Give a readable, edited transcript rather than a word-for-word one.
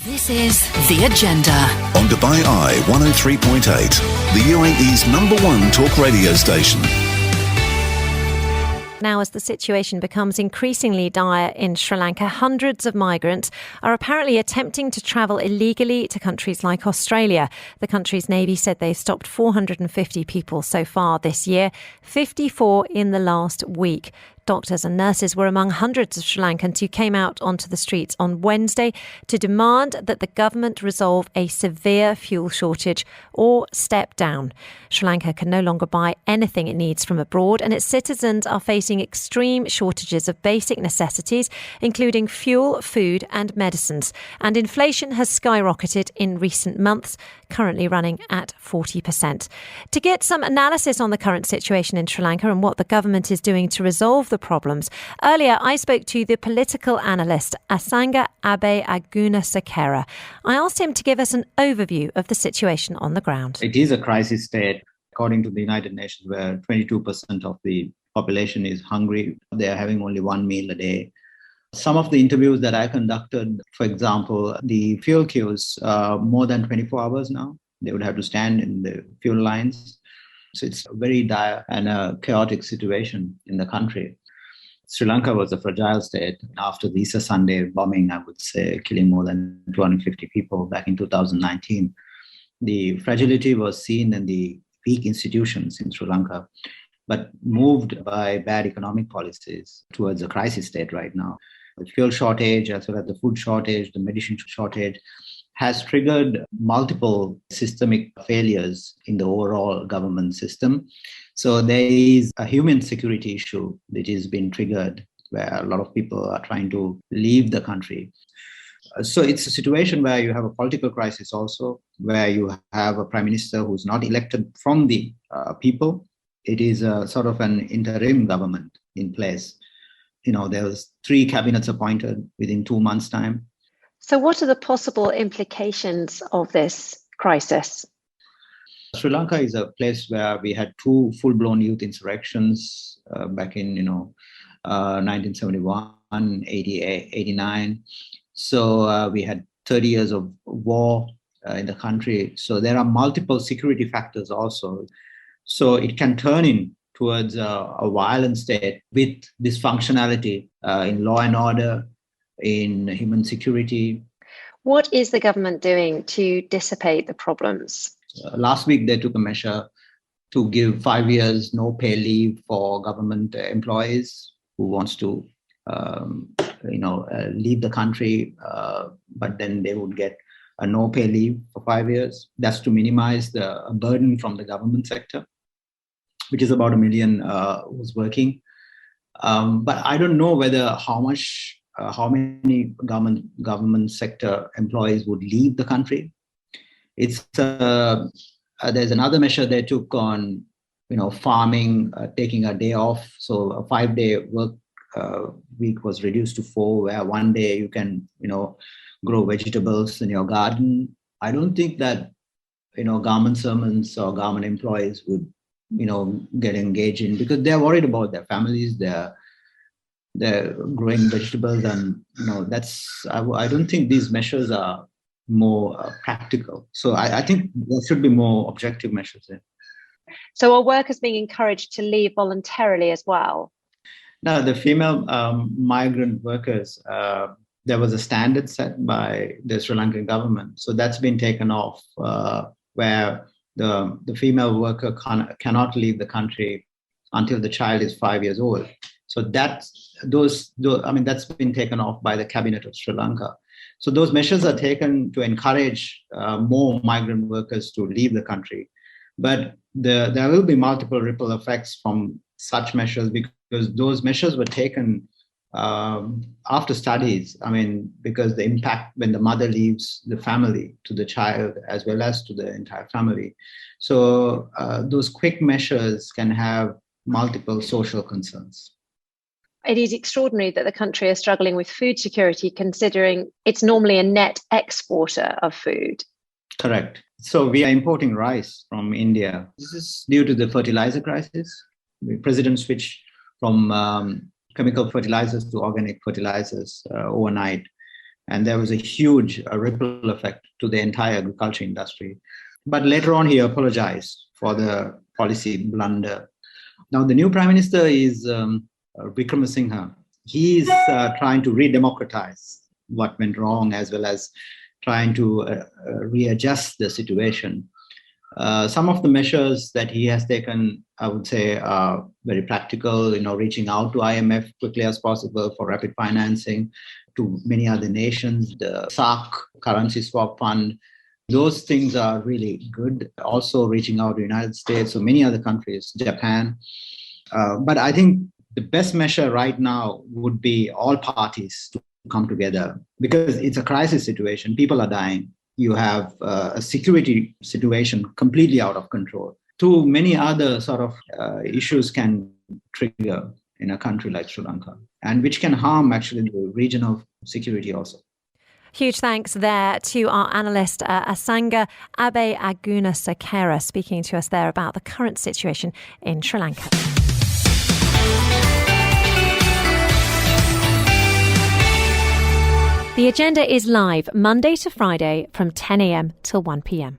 This is The Agenda on DubaiEye 103.8, the UAE's #1 talk radio station. Now, as the situation becomes increasingly dire in Sri Lanka, hundreds of migrants are apparently attempting to travel illegally to countries like Australia. The country's Navy said they've stopped 450 people so far this year, 54 in the last week. Doctors and nurses were among hundreds of Sri Lankans who came out onto the streets on Wednesday to demand that the government resolve a severe fuel shortage or step down. Sri Lanka can no longer buy anything it needs from abroad, and its citizens are facing extreme shortages of basic necessities, including fuel, food and medicines. And inflation has skyrocketed in recent months, currently running at 40%. To get some analysis on the current situation in Sri Lanka and what the government is doing to resolve the problems, earlier I spoke to the political analyst Asanga Abeyagoonasekera. I asked him to give us an overview of the situation on the ground. It is a crisis state, according to the United Nations, where 22% of the population is hungry. They are having only one meal a day. Some of the interviews that I conducted, for example, the fuel queues, more than 24 hours now. They would have to stand in the fuel lines. So it's a very dire and a chaotic situation in the country. Sri Lanka was a fragile state after the Easter Sunday bombing, I would say, killing more than 250 people back in 2019. The fragility was seen in the weak institutions in Sri Lanka, but moved by bad economic policies towards a crisis state right now. The fuel shortage, as well as the food shortage, the medicine shortage, has triggered multiple systemic failures in the overall government system. So there is a human security issue that has been triggered, where a lot of people are trying to leave the country. So it's a situation where you have a political crisis also, where you have a prime minister who's not elected from the people. It is a sort of an interim government in place. There was 3 cabinets appointed within 2 months' time. So what are the possible implications of this crisis? Sri Lanka is a place where we had 2 full-blown youth insurrections back in 1971, 88, 89. So we had 30 years of war in the country. So there are multiple security factors also. So it can turn in towards a violent state with dysfunctionality in law and order, in human security. What is the government doing to dissipate the problems? Last week, they took a measure to give 5 years no pay leave for government employees who wants to, leave the country, but then they would get a no pay leave for 5 years. That's to minimize the burden from the government sector, which is about 1 million who's working. But I don't know how many government sector employees would leave the country. There's another measure they took on, farming, taking a day off. So a 5-day work week was reduced to 4, where 1 day you can, grow vegetables in your garden. I don't think that, government servants or government employees would, get engaged in, because they're worried about their families. They're growing vegetables, and I don't think these measures are more practical. So I think there should be more objective measures there. So are workers being encouraged to leave voluntarily as well? Now, the female migrant workers, there was a standard set by the Sri Lankan government. So that's been taken off, where the female worker cannot leave the country until the child is 5 years old. So that's been taken off by the cabinet of Sri Lanka. So those measures are taken to encourage more migrant workers to leave the country. But there will be multiple ripple effects from such measures, because those measures were taken after studies. Because the impact when the mother leaves the family to the child as well as to the entire family. So those quick measures can have multiple social concerns. It is extraordinary that the country is struggling with food security, considering it's normally a net exporter of food. Correct. So we are importing rice from India. This is due to the fertilizer crisis. The president switched from chemical fertilizers to organic fertilizers overnight. And there was a huge ripple effect to the entire agriculture industry. But later on, he apologized for the policy blunder. Now, the new Prime Minister is Wickremesinghe. He is trying to re-democratize what went wrong, as well as trying to readjust the situation. Some of the measures that he has taken, I would say, are very practical, reaching out to IMF quickly as possible for rapid financing, to many other nations, the SARC currency swap fund. Those things are really good. Also reaching out to the United States, so many other countries, Japan. But I think the best measure right now would be all parties to come together, because it's a crisis situation. People are dying. You have a security situation completely out of control. Too many other sort of issues can trigger in a country like Sri Lanka, and which can harm actually the regional security also. Huge thanks there to our analyst, Asanga Abeyagoonasekera, speaking to us there about the current situation in Sri Lanka. The agenda is live Monday to Friday from 10 a.m. till 1 p.m.